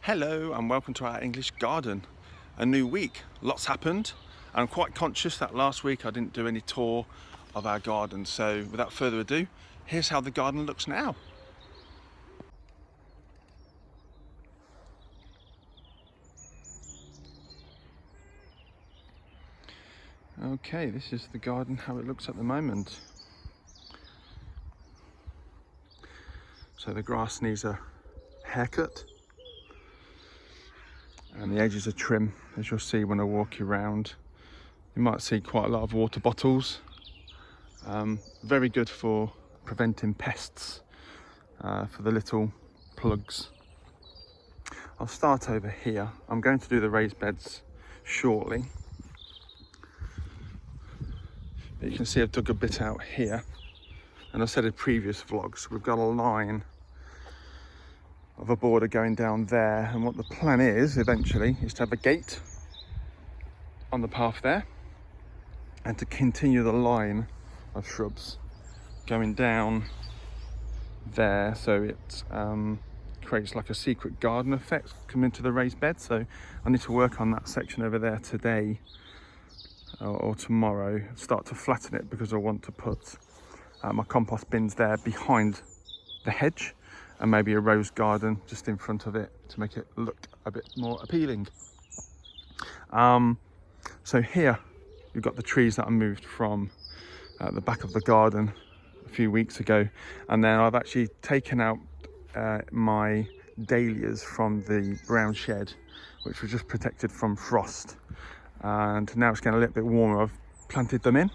Hello and welcome to our English garden. A new week, lots happened. I'm quite conscious that last week I didn't do any tour of our garden, so without further ado, here's how the garden looks now. Okay, this is the garden how it looks at the moment. So the grass needs a haircut and the edges are trim, as you'll see when I walk you around. You might see quite a lot of water bottles. Very good for preventing pests, for the little plugs. I'll start over here. I'm going to do the raised beds shortly. But you can see I've dug a bit out here, and I've said in previous vlogs, we've got a line of a border going down there, and what the plan is eventually is to have a gate on the path there and to continue the line of shrubs going down there, so it creates like a secret garden effect coming into the raised bed. So I need to work on that section over there today or tomorrow, start to flatten it, because I want to put my compost bins there behind the hedge and maybe a rose garden just in front of it to make it look a bit more appealing. So here you've got the trees that I moved from the back of the garden a few weeks ago, and then I've actually taken out my dahlias from the brown shed, which was just protected from frost, and now it's getting a little bit warmer. I've planted them in.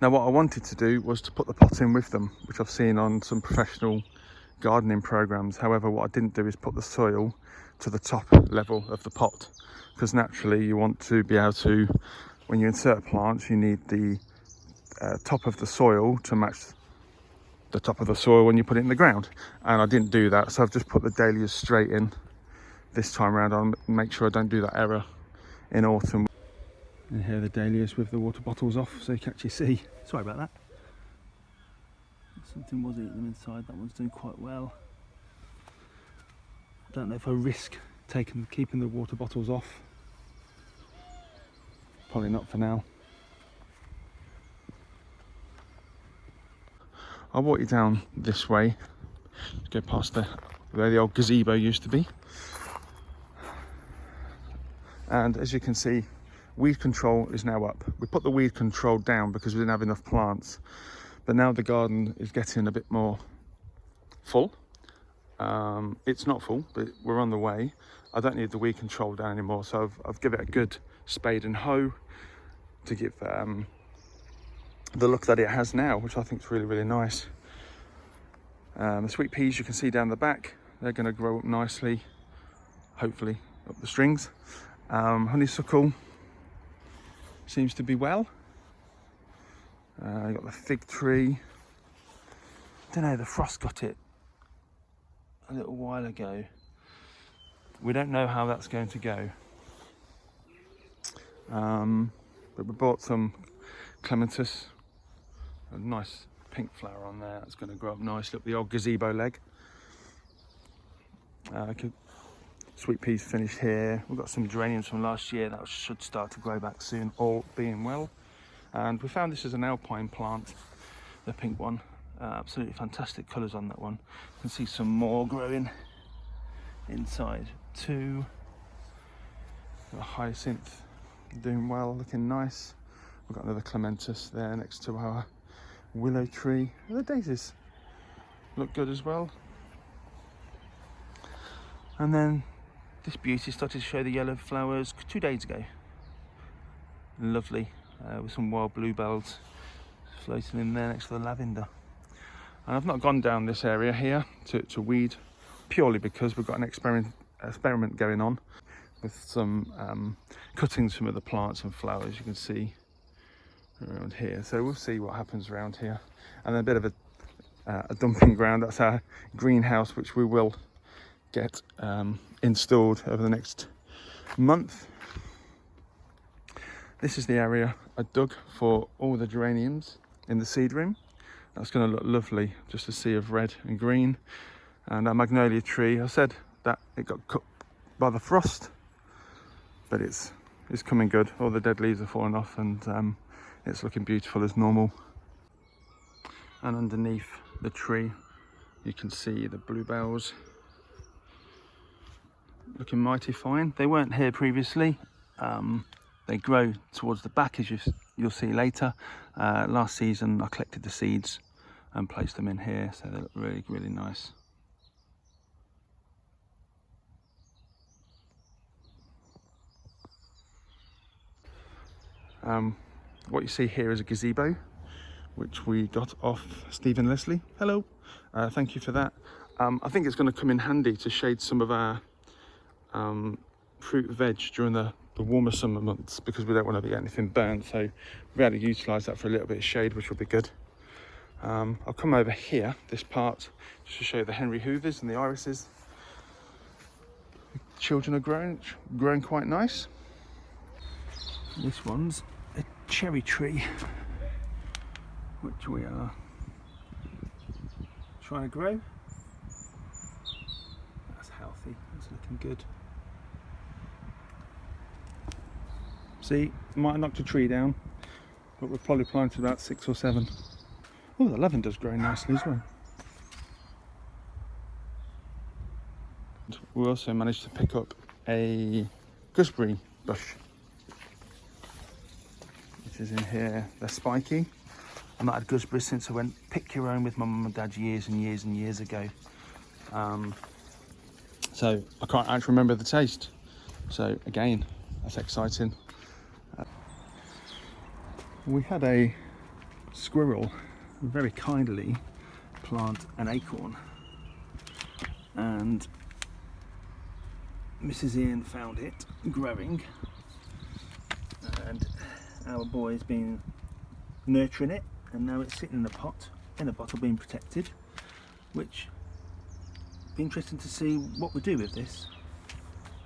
Now what I wanted to do was to put the pot in with them, which I've seen on some professional gardening programs. However, what I didn't do is put the soil to the top level of the pot, because naturally you want to be able to, when you insert plants, you need the top of the soil to match the top of the soil when you put it in the ground, and I didn't do that, so I've just put the dahlias straight in this time around. I'll make sure I don't do that error in autumn. And here are the dahlias with the water bottles off, so you can actually see. Sorry about that. Something was eating them inside. That one's doing quite well. I don't know if I risk keeping the water bottles off. Probably not for now. I'll walk you down this way, go past where the old gazebo used to be. And as you can see, weed control is now up. We put the weed control down because we didn't have enough plants, but now the garden is getting a bit more full. It's not full, but we're on the way. I don't need the weed control down anymore, so I've given it a good spade and hoe to give the look that it has now, which I think is really, really nice. The sweet peas you can see down the back, they're going to grow up nicely, hopefully up the strings. Honeysuckle seems to be well. You've got the fig tree. I don't know, the frost got it a little while ago. We don't know how that's going to go. But we bought some clematis, a nice pink flower on there. That's going to grow up nicely up the old gazebo leg. Sweet peas finished here. We've got some geraniums from last year that should start to grow back soon, all being well. And we found this as an alpine plant, the pink one. Absolutely fantastic colours on that one. You can see some more growing inside too. The hyacinth doing well, looking nice. We've got another clematis there next to our willow tree. And the daisies look good as well. And then this beauty started to show the yellow flowers 2 days ago. Lovely, with some wild bluebells floating in there next to the lavender. And I've not gone down this area here to weed, purely because we've got an experiment going on with some cuttings from other plants and flowers you can see around here. So we'll see what happens around here. And then a bit of a dumping ground. That's our greenhouse, which we will get installed over the next month. This is the area I dug for all the geraniums in the seed room. That's going to look lovely, just a sea of red and green. And our magnolia tree, I said that it got cut by the frost, but it's coming good. All the dead leaves are falling off, and it's looking beautiful as normal. And underneath the tree you can see the bluebells looking mighty fine. They weren't here previously. They grow towards the back, as you'll see later. Last season I collected the seeds and placed them in here, so they look really, really nice. What you see here is a gazebo, which we got off Stephen Leslie. Hello, thank you for that. I think it's going to come in handy to shade some of our fruit and veg during the warmer summer months, because we don't want to get anything burnt, so we're able to utilise that for a little bit of shade, which will be good. I'll come over here, this part, just to show you the Henry Hoovers and the irises. The children are growing quite nice. This one's a cherry tree, which we are trying to grow. That's healthy, that's looking good. See, might have knocked a tree down, but we've probably planted about 6 or 7. Oh, the lavender's growing nicely as well. We also managed to pick up a gooseberry bush, which is in here. They're spiky. I've not had gooseberries since I went pick your own with my mum and dad years and years and years ago. So I can't actually remember the taste. So again, that's exciting. We had a squirrel very kindly plant an acorn, and Mrs. Ian found it growing, and our boy's been nurturing it, and now it's sitting in a pot, in a bottle, being protected, which be interesting to see what we do with this.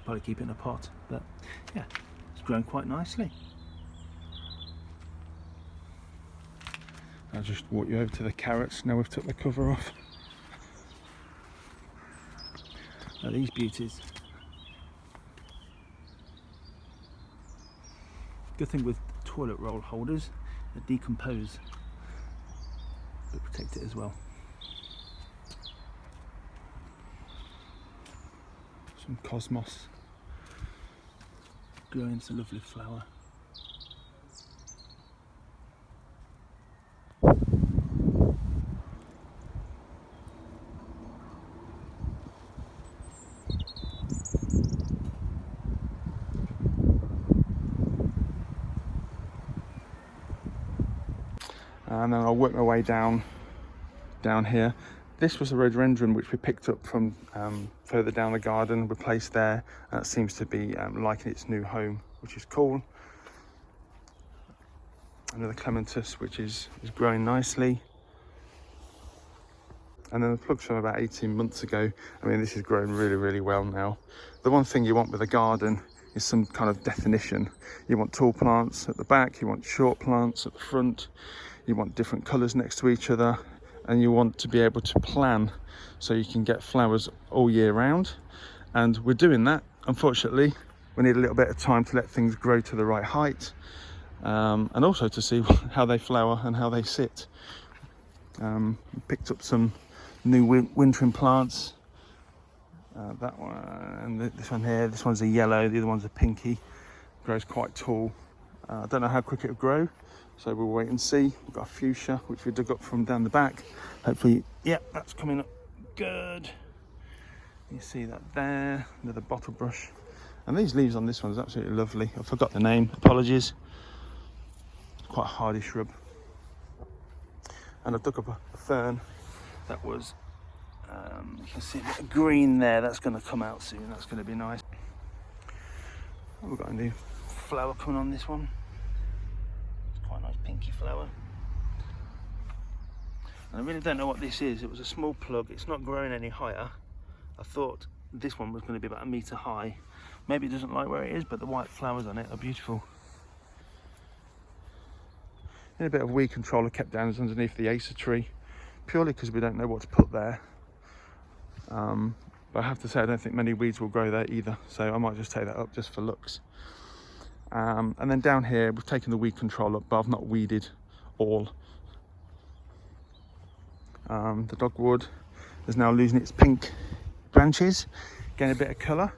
Probably keep it in a pot, but yeah, it's grown quite nicely. I'll just walk you over to the carrots now we've took the cover off. Now these beauties. Good thing with toilet roll holders, they decompose, but protect it as well. Some cosmos growing, it's a lovely flower. And then I'll work my way down here. This was a rhododendron which we picked up from further down the garden. We placed there, and it seems to be liking its new home, which is cool. Another clematis which is growing nicely. And then the plugs from about 18 months ago. I mean, this is growing really, really well now. The one thing you want with a garden is some kind of definition. You want tall plants at the back, you want short plants at the front, you want different colours next to each other, and you want to be able to plan so you can get flowers all year round. And we're doing that. Unfortunately, we need a little bit of time to let things grow to the right height, and also to see how they flower and how they sit. Picked up some new wintering plants. That one and this one here. This one's a yellow, the other one's a pinky. Grows quite tall. I don't know how quick it'll grow, so we'll wait and see. We've got a fuchsia which we dug up from down the back. Hopefully, yeah, that's coming up good. You see that there, another bottle brush. And these leaves on this one is absolutely lovely. I forgot the name, apologies. It's quite a hardy shrub. And I dug up a fern that was, you can see a bit of green there. That's going to come out soon. That's going to be nice. Oh, we've got a new flower coming on this one. It's quite a nice pinky flower. And I really don't know what this is. It was a small plug. It's not growing any higher. I thought this one was going to be about 1 metre high. Maybe it doesn't like where it is, but the white flowers on it are beautiful. And a bit of weed control I kept down is underneath the acer tree, purely because we don't know what to put there. But I have to say, I don't think many weeds will grow there either. So I might just take that up just for looks. And then down here, we've taken the weed control up, but I've not weeded all. The dogwood is now losing its pink branches, getting a bit of colour.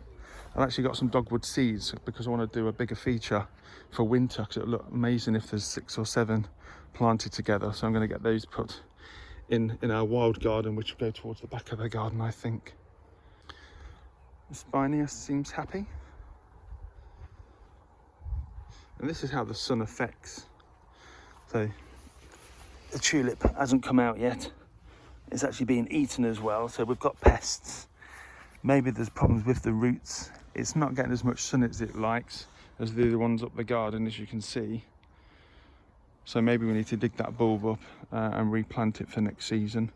I've actually got some dogwood seeds because I want to do a bigger feature for winter, because it'll look amazing if there's 6 or 7 planted together. So I'm going to get those put in our wild garden, which will go towards the back of the garden, I think. The Spineus seems happy. And this is how the sun affects. So the tulip hasn't come out yet. It's actually being eaten as well, so we've got pests. Maybe there's problems with the roots. It's not getting as much sun as it likes, as the ones up the garden, as you can see. So maybe we need to dig that bulb up and replant it for next season.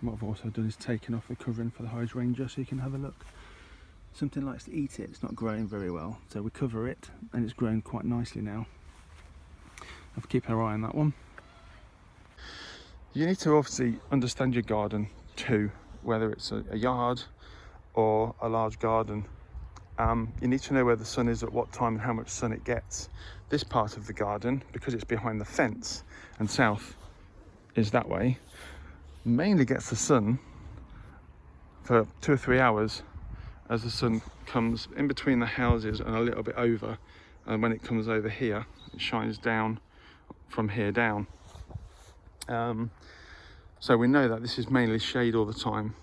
What I've also done is taken off the covering for the hydrangea so you can have a look. Something likes to eat it, it's not growing very well. So we cover it and it's grown quite nicely now. I'll keep our eye on that one. You need to obviously understand your garden too, whether it's a yard or a large garden. You need to know where the sun is at what time and how much sun it gets. This part of the garden, because it's behind the fence and south is that way, mainly gets the sun for 2 or 3 hours as the sun comes in between the houses and a little bit over, and when it comes over here it shines down from here down. So we know that this is mainly shade all the time.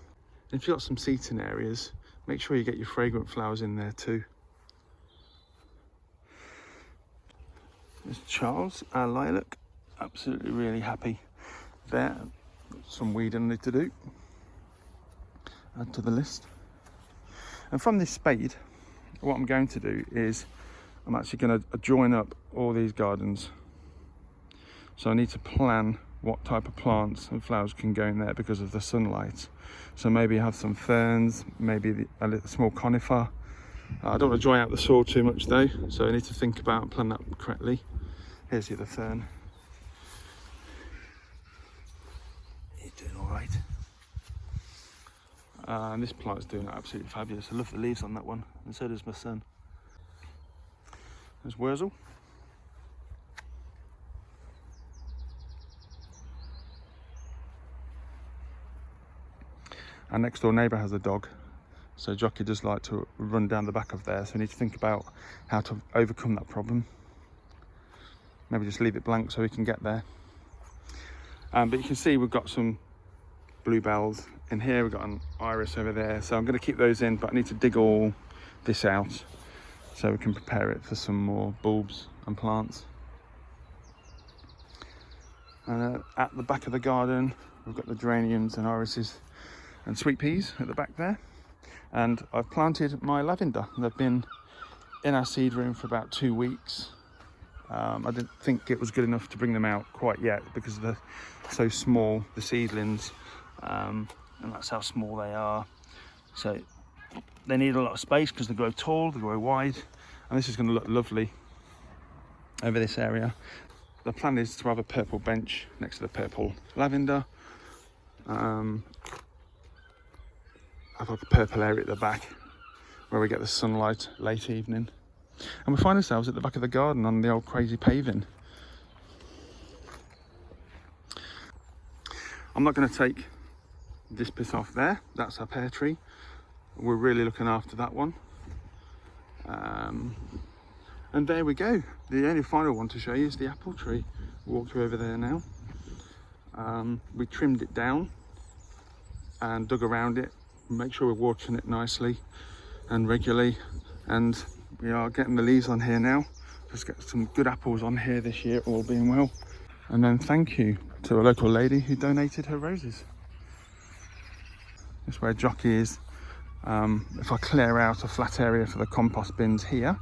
If you've got some seating areas, make sure you get your fragrant flowers in there too. There's Charles, our lilac, absolutely really happy there. Some weeding I need to do, add to the list. And from this spade, what I'm going to do is I'm actually going to join up all these gardens. So I need to plan what type of plants and flowers can go in there because of the sunlight. So maybe have some ferns, maybe a little small conifer. I don't want to dry out the soil too much though, so I need to think about and plan that correctly. Here's the other fern. He's doing all right. And this plant's doing absolutely fabulous. I love the leaves on that one, and so does my son. There's Wurzel. Our next door neighbour has a dog, so Jockey does like to run down the back of there, so we need to think about how to overcome that problem. Maybe just leave it blank so we can get there. But you can see we've got some bluebells in here, we've got an iris over there, so I'm going to keep those in, but I need to dig all this out so we can prepare it for some more bulbs and plants. And at the back of the garden we've got the geraniums and irises and sweet peas at the back there, and I've planted my lavender. They've been in our seed room for about 2 weeks. I didn't think it was good enough to bring them out quite yet because they're so small, the seedlings, and that's how small they are. So they need a lot of space because they grow tall, they grow wide, and this is going to look lovely over this area. The plan is to have a purple bench next to the purple lavender. I've got a purple area at the back where we get the sunlight late evening. And we find ourselves at the back of the garden on the old crazy paving. I'm not going to take this bit off there, that's our pear tree. We're really looking after that one. And there we go. The only final one to show you is the apple tree. Walk through over there now. We trimmed it down and dug around it. Make sure we're watering it nicely and regularly, and we are getting the leaves on here now. Just get some good apples on here this year, all being well. And then thank you to a local lady who donated her roses. This is where Jockey is. If I clear out a flat area for the compost bins here,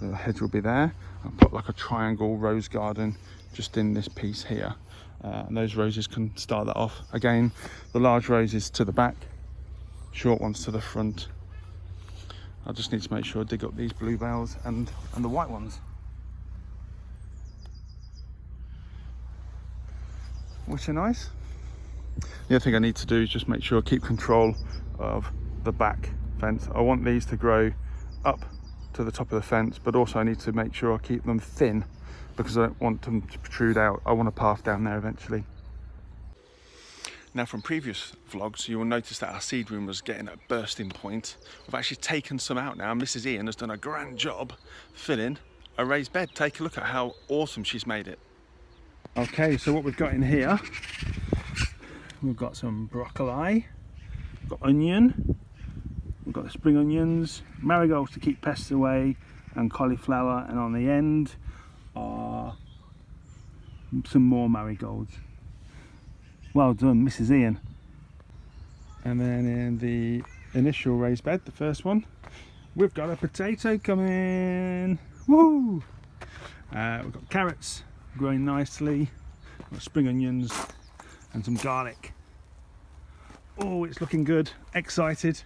the hedge will be there. I'll put like a triangle rose garden just in this piece here, and those roses can start that off. Again, the large roses to the back, short ones to the front. I just need to make sure I dig up these bluebells and the white ones, which are nice. The other thing I need to do is just make sure I keep control of the back fence. I want these to grow up to the top of the fence, but also I need to make sure I keep them thin because I don't want them to protrude out. I want a path down there eventually. Now, from previous vlogs, you will notice that our seed room was getting at a bursting point. We've actually taken some out now. Mrs. Ian has done a grand job filling a raised bed. Take a look at how awesome she's made it. Okay, so what we've got in here, we've got some broccoli, we've got onion, we've got the spring onions, marigolds to keep pests away, and cauliflower, and on the end are some more marigolds. Well done, Mrs. Ian. And then in the initial raised bed, the first one, we've got a potato coming. Woo! We've got carrots growing nicely, we've got spring onions and some garlic. Oh, it's looking good. Excited.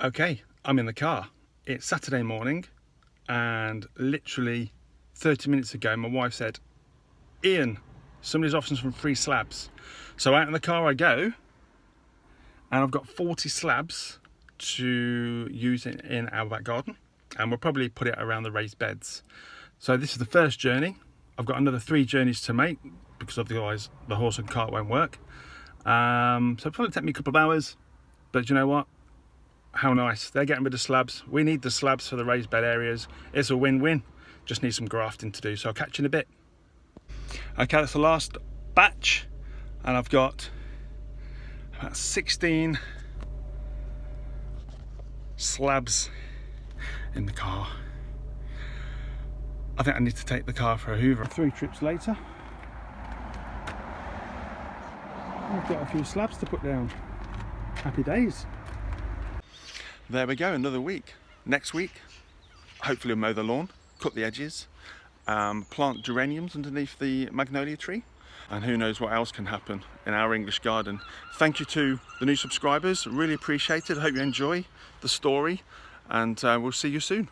Okay, I'm in the car. It's Saturday morning, and literally 30 minutes ago my wife said, Ian, somebody's offering some free slabs. So out in the car I go, and I've got 40 slabs to use in our back garden, and we'll probably put it around the raised beds. So this is the first journey. I've got another 3 journeys to make because otherwise the horse and cart won't work. So it'll probably take me a couple of hours, but you know what? How nice. They're getting rid of slabs. We need the slabs for the raised bed areas. It's a win-win. Just need some grafting to do, so I'll catch you in a bit. Okay, that's the last batch, and I've got about 16 slabs in the car. I think I need to take the car for a hoover. 3 trips later, I've got a few slabs to put down. Happy days. There we go, another week. Next week, hopefully I'll mow the lawn, cut the edges, plant geraniums underneath the magnolia tree, and who knows what else can happen in our English garden. Thank you to the new subscribers, really appreciate it. I hope you enjoy the story, and we'll see you soon.